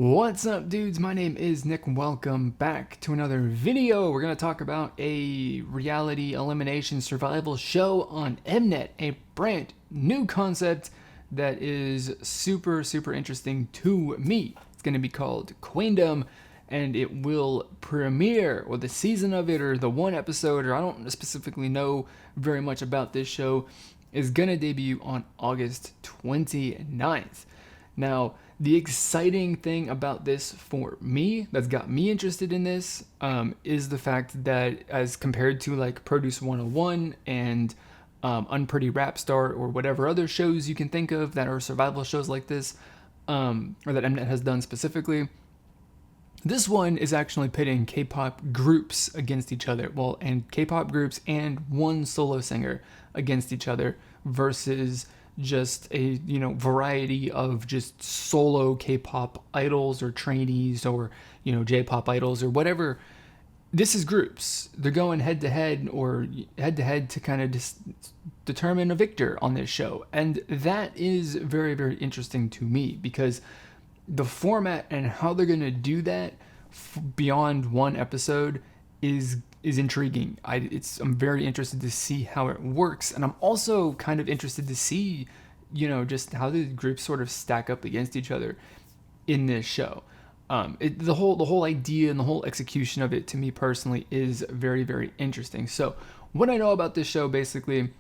What's up, dudes? My name is Nick. Welcome back to another video. We're going to talk about a reality elimination survival show on Mnet, a brand new concept that is super interesesting to me. It's going to be called Queendom, and it will premiere, or the season of it, or the one episode, or I don't specifically know very much about this show, is going to debut on August 29th. Now, the exciting thing about this for me, that's got me interested in this, is the fact that as compared to like Produce 101 and UnPretty Rapstar or whatever other shows you can think of that are survival shows like this, or that Mnet has done specifically, this one is actually pitting K-pop groups against each other. Well, and K-pop groups and one solo singer against each other versus just a variety of just solo K-pop idols or trainees or J-pop idols or whatever. This is groups. They're going head to head to kind of determine a victor on this show, and that is very interesting to me because the format and how they're going to do that beyond one episode is intriguing. I'm very interested to see how it works, and I'm also kind of interested to see, just how the groups sort of stack up against each other in this show. The whole idea and the whole execution of it, to me personally, is very interesting. So what I know about this show, basically,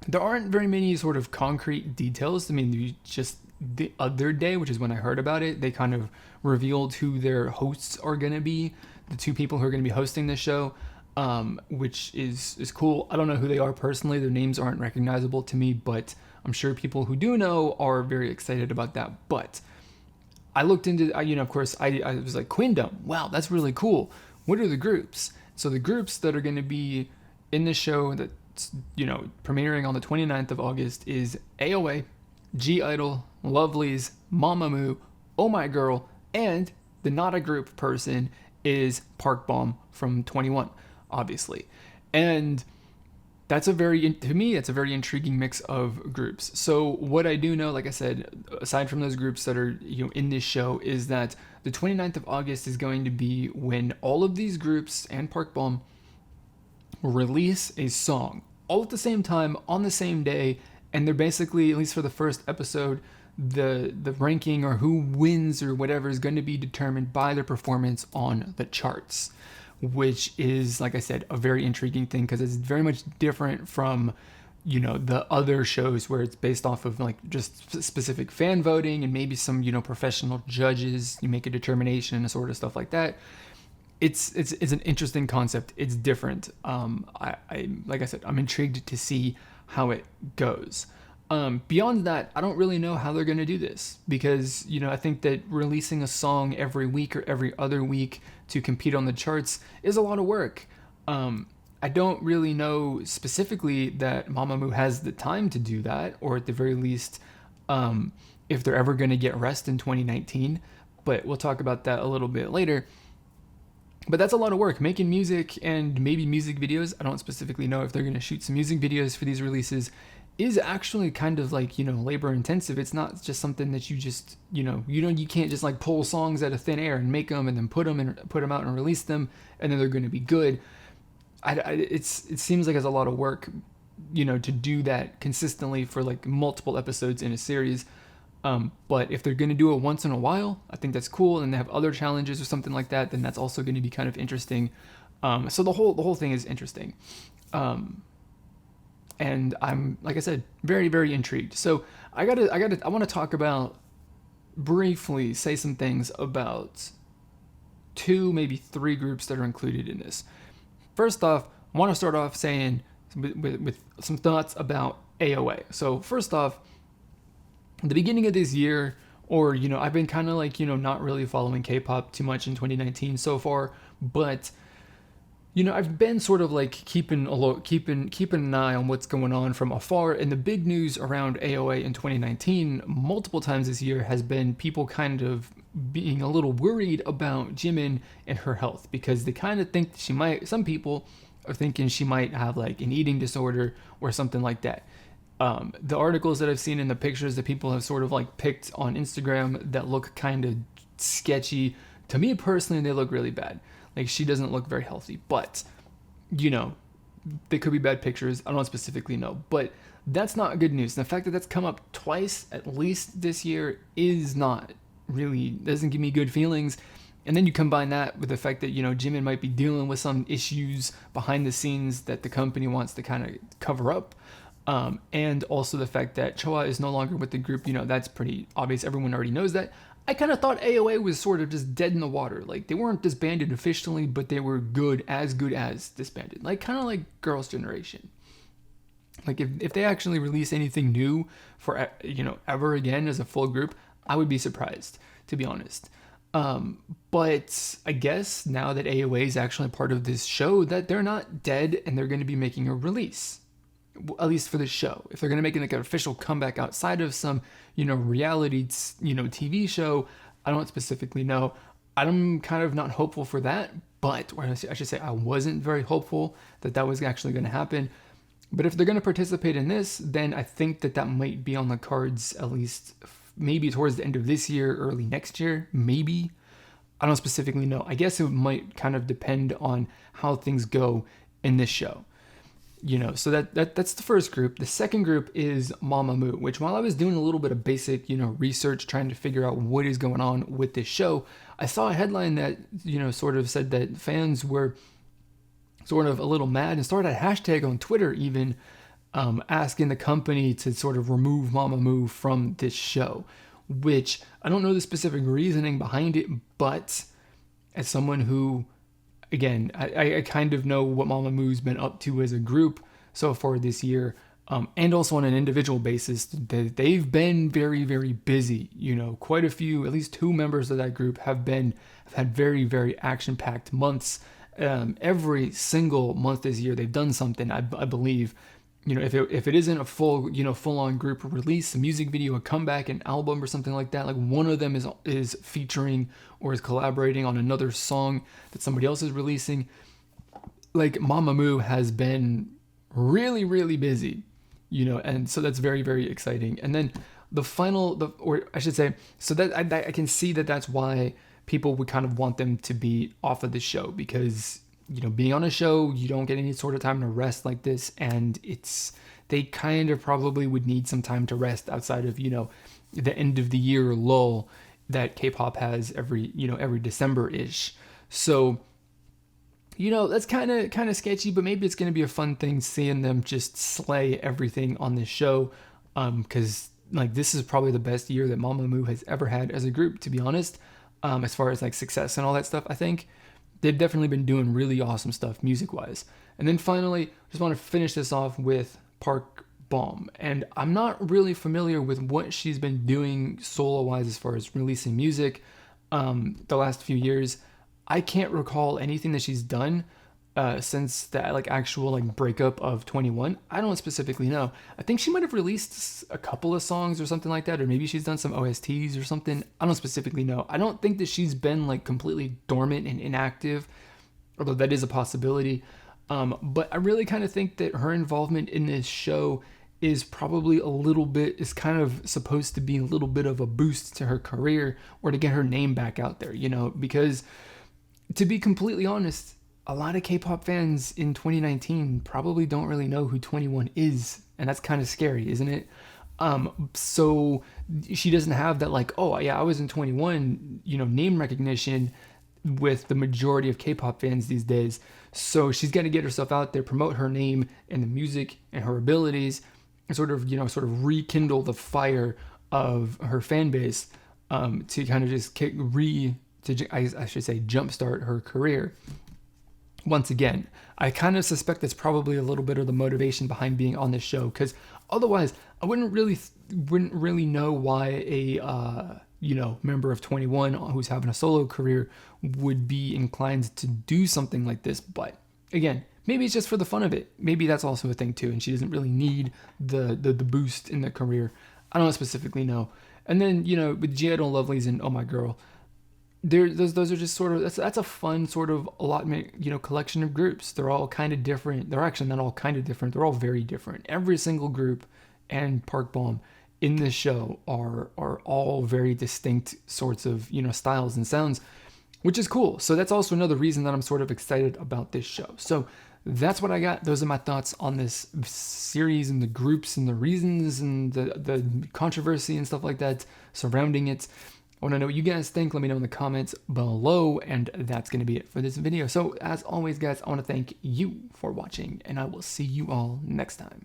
there aren't very many sort of concrete details. I mean, just the other day, which is when I heard about it, they kind of revealed who their hosts are going to be, the two people who are going to be hosting this show, which is cool. I don't know who they are personally. Their names aren't recognizable to me, but I'm sure people who do know are very excited about that. But I looked into, of course, I was like, Queendom, wow, that's really cool. What are the groups? So the groups that are going to be in this show that's, premiering on the 29th of August is AOA, G-I-DLE, Lovelyz, Mamamoo, Oh My Girl, and the not a group person is Park Bom from 21, obviously. And that's to me, it's a very intriguing mix of groups. So what I do know, like I said, aside from those groups that are in this show, is that the 29th of August is going to be when all of these groups and Park Bom release a song all at the same time on the same day, and they're basically, at least for the first episode, the ranking or who wins or whatever is going to be determined by their performance on the charts, which is, like I said, a very intriguing thing because it's very much different from the other shows where it's based off of like just specific fan voting and maybe some professional judges. You make a determination and sort of stuff like that. It's an interesting concept. It's different. I like I said, I'm intrigued to see how it goes. Beyond that, I don't really know how they're going to do this because, I think that releasing a song every week or every other week to compete on the charts is a lot of work. I don't really know specifically that Mamamoo has the time to do that, or at the very least, if they're ever going to get rest in 2019, but we'll talk about that a little bit later. But that's a lot of work, making music and maybe music videos. I don't specifically know if they're going to shoot some music videos for these releases. Is actually kind of like, labor intensive. It's not just something that you just, you can't just like pull songs out of thin air and make them and then put them out and release them and then they're going to be good. It seems like it's a lot of work, to do that consistently for like multiple episodes in a series. But if they're going to do it once in a while, I think that's cool. And they have other challenges or something like that, then that's also going to be kind of interesting. So the whole thing is interesting. And I'm, like I said, very intrigued. So I want to talk about, briefly say some things about 2, maybe 3 groups that are included in this. First off, I want to start off saying with some thoughts about AOA. So first off, the beginning of this year, or, I've been kind of like, not really following K-pop too much in 2019 so far, but I've been sort of like keeping an eye on what's going on from afar, and the big news around AOA in 2019 multiple times this year has been people kind of being a little worried about Jimin and her health, because they kind of think some people are thinking she might have like an eating disorder or something like that. The articles that I've seen and the pictures that people have sort of like picked on Instagram that look kind of sketchy. To me personally, they look really bad. Like, she doesn't look very healthy, but they could be bad pictures. I don't specifically know, but that's not good news. And the fact that that's come up twice at least this year is not really, doesn't give me good feelings. And then you combine that with the fact that, Jimin might be dealing with some issues behind the scenes that the company wants to kind of cover up. And also the fact that Choa is no longer with the group, that's pretty obvious. Everyone already knows that. I kind of thought AOA was sort of just dead in the water. Like, they weren't disbanded officially, but they were good as disbanded. Like, kind of like Girls' Generation. Like, if they actually release anything new for, ever again as a full group, I would be surprised, to be honest. But I guess now that AOA is actually part of this show, that they're not dead and they're going to be making a release, at least for the show. If they're going to make like an official comeback outside of some, reality, TV show, I don't specifically know. I'm kind of not hopeful for that, but I should say I wasn't very hopeful that was actually going to happen. But if they're going to participate in this, then I think that might be on the cards, at least maybe towards the end of this year, early next year, maybe. I don't specifically know. I guess it might kind of depend on how things go in this show. So that's the first group. The second group is Mamamoo, which while I was doing a little bit of basic, research, trying to figure out what is going on with this show, I saw a headline that, sort of said that fans were sort of a little mad and started a hashtag on Twitter even, asking the company to sort of remove Mamamoo from this show, which I don't know the specific reasoning behind it, but as someone who, again, I kind of know what Mamamoo's been up to as a group so far this year, and also on an individual basis, they've been very, very busy. Quite a few, at least 2 members of that group have had very, very action-packed months. Every single month this year, they've done something, I believe. If it isn't a full-on group release, a music video, a comeback, an album or something like that, like one of them is featuring or is collaborating on another song that somebody else is releasing. Like, Mamamoo has been really, really busy, and so that's very, very exciting. And then so that I can see that that's why people would kind of want them to be off of the show, because being on a show, you don't get any sort of time to rest like this, and they kind of probably would need some time to rest outside of, the end of the year lull that K-pop has every December-ish. So, that's kind of sketchy, but maybe it's going to be a fun thing seeing them just slay everything on this show, because like, this is probably the best year that Mamamoo has ever had as a group, to be honest, as far as like success and all that stuff. I think they've definitely been doing really awesome stuff music-wise. And then finally, I just want to finish this off with Park Bom. And I'm not really familiar with what she's been doing solo-wise as far as releasing music the last few years. I can't recall anything that she's done since that actual breakup of 21. I don't specifically know. I think she might have released a couple of songs or something like that, or maybe she's done some OSTs or something. I don't specifically know. I don't think that she's been completely dormant and inactive, although that is a possibility. But I really kind of think that her involvement in this show is probably is kind of supposed to be a little bit of a boost to her career, or to get her name back out there, because to be completely honest, a lot of K-pop fans in 2019 probably don't really know who 21 is, and that's kind of scary, isn't it? So she doesn't have that oh yeah, I was in 21, name recognition with the majority of K-pop fans these days. So she's got to get herself out there, promote her name and the music and her abilities, and sort of rekindle the fire of her fan base, to kind of just jumpstart her career. Once again, I kind of suspect that's probably a little bit of the motivation behind being on this show, because otherwise I wouldn't really know why a member of 21 who's having a solo career would be inclined to do something like this. But again, maybe it's just for the fun of it. Maybe that's also a thing too, and she doesn't really need the boost in the career. I don't specifically know. And then with I-DLE, Lovelyz, and Oh My Girl, those are just sort of, that's a fun sort of allotment, collection of groups. They're all kind of different. They're actually not all kind of different. They're all very different. Every single group, and Park Bom, in this show are all very distinct sorts of, you know, styles and sounds, which is cool. So that's also another reason that I'm sort of excited about this show. So that's what I got. Those are my thoughts on this series and the groups and the reasons and the controversy and stuff like that surrounding it. I want to know what you guys think. Let me know in the comments below. And that's going to be it for this video. So as always, guys, I want to thank you for watching, and I will see you all next time.